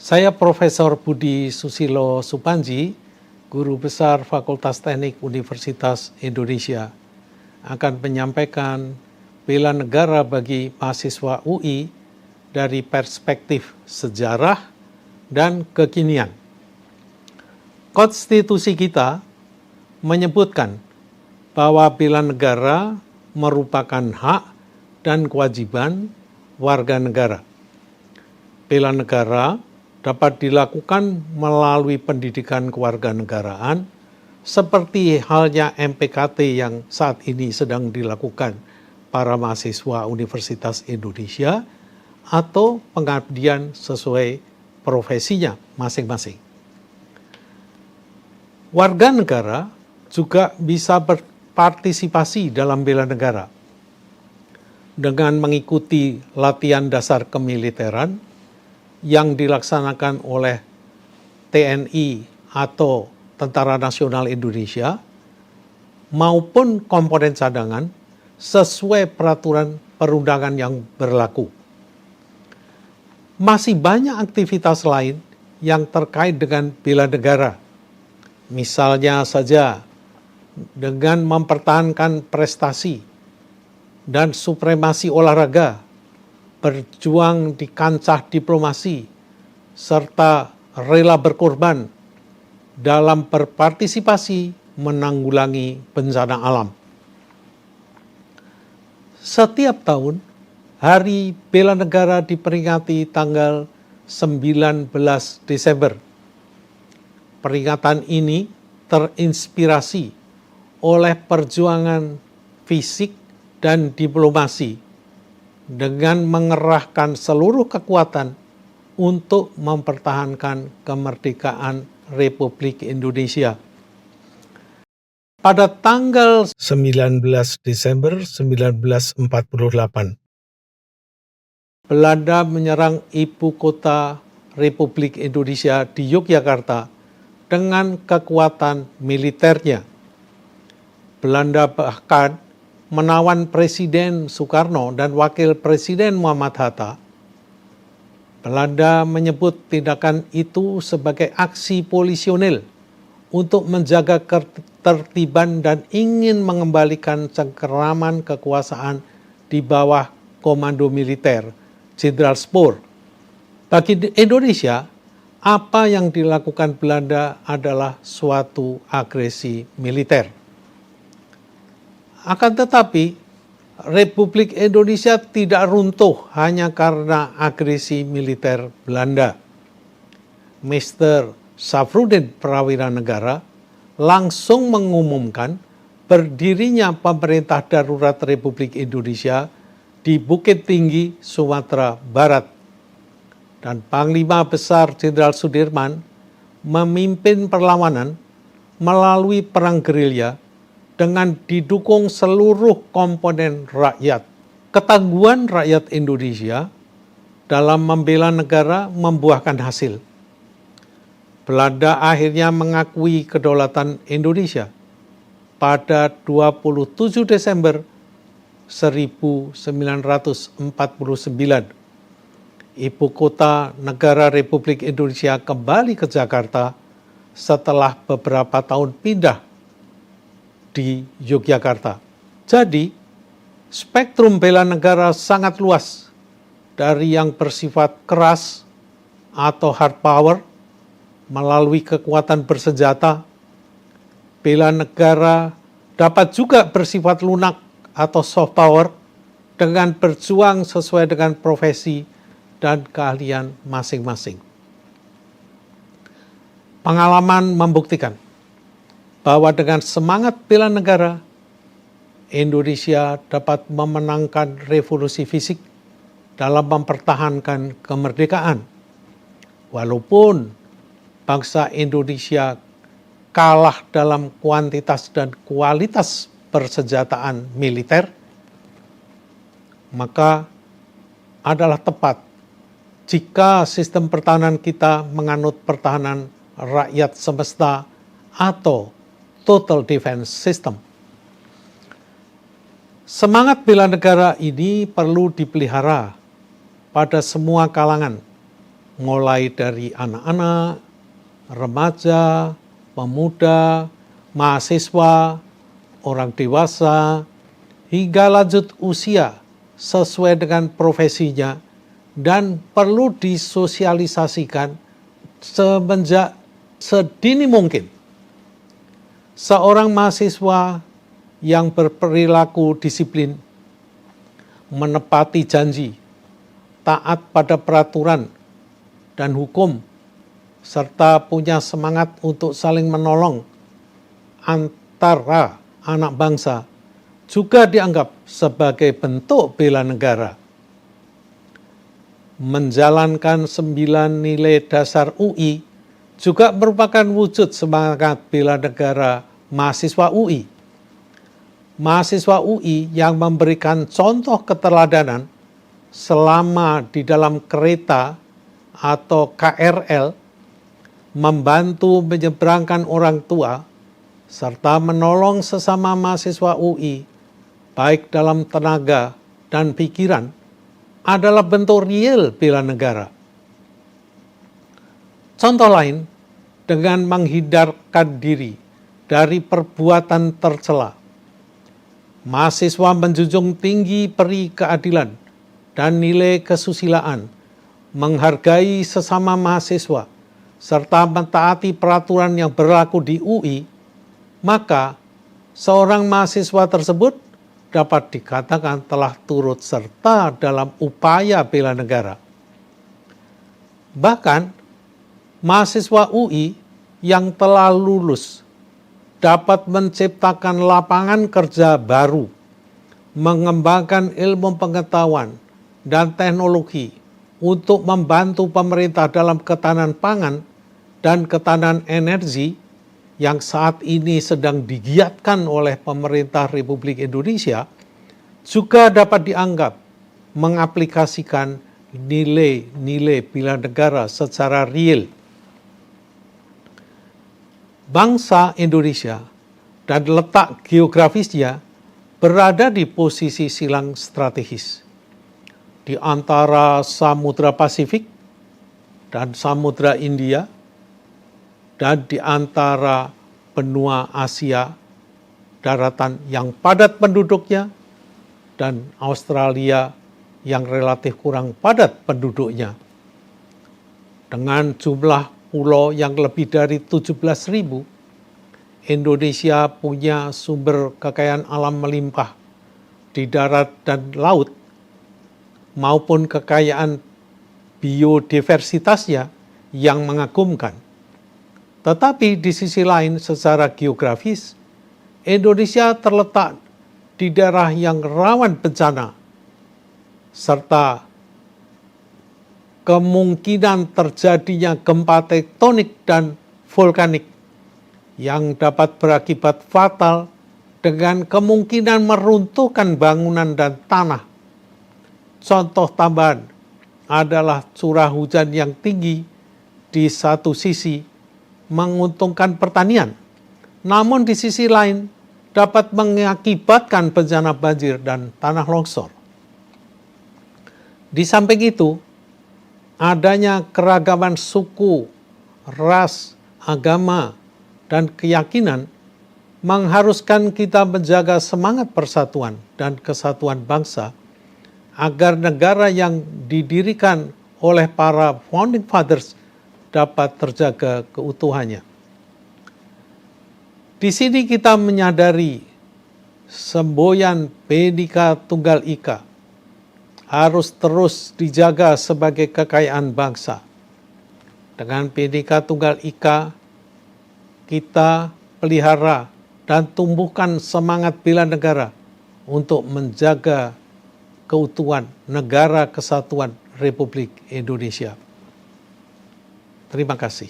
Saya Profesor Budi Susilo Supanji, Guru Besar Fakultas Teknik Universitas Indonesia, akan menyampaikan bela negara bagi mahasiswa UI dari perspektif sejarah dan kekinian. Konstitusi kita menyebutkan bahwa bela negara merupakan hak dan kewajiban warga negara. Bela negara dapat dilakukan melalui pendidikan kewarganegaraan seperti halnya MPKT yang saat ini sedang dilakukan para mahasiswa Universitas Indonesia atau pengabdian sesuai profesinya masing-masing. Warga negara juga bisa berpartisipasi dalam bela negara dengan mengikuti latihan dasar kemiliteran yang dilaksanakan oleh TNI atau Tentara Nasional Indonesia maupun komponen cadangan sesuai peraturan perundangan yang berlaku. Masih banyak aktivitas lain yang terkait dengan bela negara. Misalnya saja dengan mempertahankan prestasi dan supremasi olahraga, berjuang di kancah diplomasi, serta rela berkorban dalam berpartisipasi menanggulangi bencana alam. Setiap tahun, Hari Bela Negara diperingati tanggal 19 Desember. Peringatan ini terinspirasi oleh perjuangan fisik dan diplomasi dengan mengerahkan seluruh kekuatan untuk mempertahankan kemerdekaan Republik Indonesia. Pada tanggal 19 Desember 1948, Belanda menyerang ibu kota Republik Indonesia di Yogyakarta dengan kekuatan militernya. Belanda bahkan menawan Presiden Soekarno dan Wakil Presiden Muhammad Hatta. Belanda menyebut tindakan itu sebagai aksi polisionil untuk menjaga ketertiban dan ingin mengembalikan cengkeraman kekuasaan di bawah komando militer Jenderal Spoor. Bagi Indonesia, apa yang dilakukan Belanda adalah suatu agresi militer. Akan tetapi, Republik Indonesia tidak runtuh hanya karena agresi militer Belanda. Mr. Safruddin Prawira Negara langsung mengumumkan berdirinya pemerintah darurat Republik Indonesia di Bukit Tinggi, Sumatera Barat. Dan Panglima Besar Jenderal Sudirman memimpin perlawanan melalui perang gerilya dengan didukung seluruh komponen rakyat. Ketangguhan rakyat Indonesia dalam membela negara membuahkan hasil. Belanda akhirnya mengakui kedaulatan Indonesia pada 27 Desember 1949. Ibu kota negara Republik Indonesia kembali ke Jakarta setelah beberapa tahun pindah di Yogyakarta. Jadi, spektrum bela negara sangat luas, dari yang bersifat keras atau hard power melalui kekuatan bersenjata. Bela negara dapat juga bersifat lunak atau soft power dengan berjuang sesuai dengan profesi dan keahlian masing-masing. Pengalaman membuktikan bahwa dengan semangat bela negara, Indonesia dapat memenangkan revolusi fisik dalam mempertahankan kemerdekaan. Walaupun bangsa Indonesia kalah dalam kuantitas dan kualitas persenjataan militer, maka adalah tepat jika sistem pertahanan kita menganut pertahanan rakyat semesta atau Total Defense System. Semangat bela negara ini perlu dipelihara pada semua kalangan, mulai dari anak-anak, remaja, pemuda, mahasiswa, orang dewasa, hingga lanjut usia sesuai dengan profesinya dan perlu disosialisasikan semenjak sedini mungkin. Seorang mahasiswa yang berperilaku disiplin, menepati janji, taat pada peraturan dan hukum, serta punya semangat untuk saling menolong antara anak bangsa, juga dianggap sebagai bentuk bela negara. Menjalankan 9 nilai dasar UI juga merupakan wujud semangat bela negara mahasiswa UI. Mahasiswa UI yang memberikan contoh keteladanan selama di dalam kereta atau KRL, membantu menyeberangkan orang tua, serta menolong sesama mahasiswa UI, baik dalam tenaga dan pikiran, adalah bentuk real bela negara. Contoh lain, dengan menghindarkan diri dari perbuatan tercela, mahasiswa menjunjung tinggi peri keadilan dan nilai kesusilaan, menghargai sesama mahasiswa, serta mentaati peraturan yang berlaku di UI, maka seorang mahasiswa tersebut dapat dikatakan telah turut serta dalam upaya bela negara. Bahkan, mahasiswa UI yang telah lulus dapat menciptakan lapangan kerja baru, mengembangkan ilmu pengetahuan dan teknologi untuk membantu pemerintah dalam ketahanan pangan dan ketahanan energi yang saat ini sedang digiatkan oleh pemerintah Republik Indonesia, juga dapat dianggap mengaplikasikan nilai-nilai bela negara secara real. Bangsa Indonesia dan letak geografisnya berada di posisi silang strategis di antara Samudra Pasifik dan Samudra India, dan di antara benua Asia, daratan yang padat penduduknya, dan Australia yang relatif kurang padat penduduknya. Dengan jumlah pulau yang lebih dari 17.000, Indonesia punya sumber kekayaan alam melimpah di darat dan laut, maupun kekayaan biodiversitasnya yang mengagumkan. Tetapi di sisi lain, secara geografis, Indonesia terletak di daerah yang rawan bencana, serta kemungkinan terjadinya gempa tektonik dan vulkanik yang dapat berakibat fatal dengan kemungkinan meruntuhkan bangunan dan tanah. Contoh tambahan adalah curah hujan yang tinggi di satu sisi menguntungkan pertanian, namun di sisi lain dapat mengakibatkan bencana banjir dan tanah longsor. Di samping itu, adanya keragaman suku, ras, agama, dan keyakinan mengharuskan kita menjaga semangat persatuan dan kesatuan bangsa agar negara yang didirikan oleh para founding fathers dapat terjaga keutuhannya. Di sini kita menyadari semboyan Bhinneka Tunggal Ika harus terus dijaga sebagai kekayaan bangsa. Dengan Bhinneka Tunggal Ika, kita pelihara dan tumbuhkan semangat bela negara untuk menjaga keutuhan negara kesatuan Republik Indonesia. Terima kasih.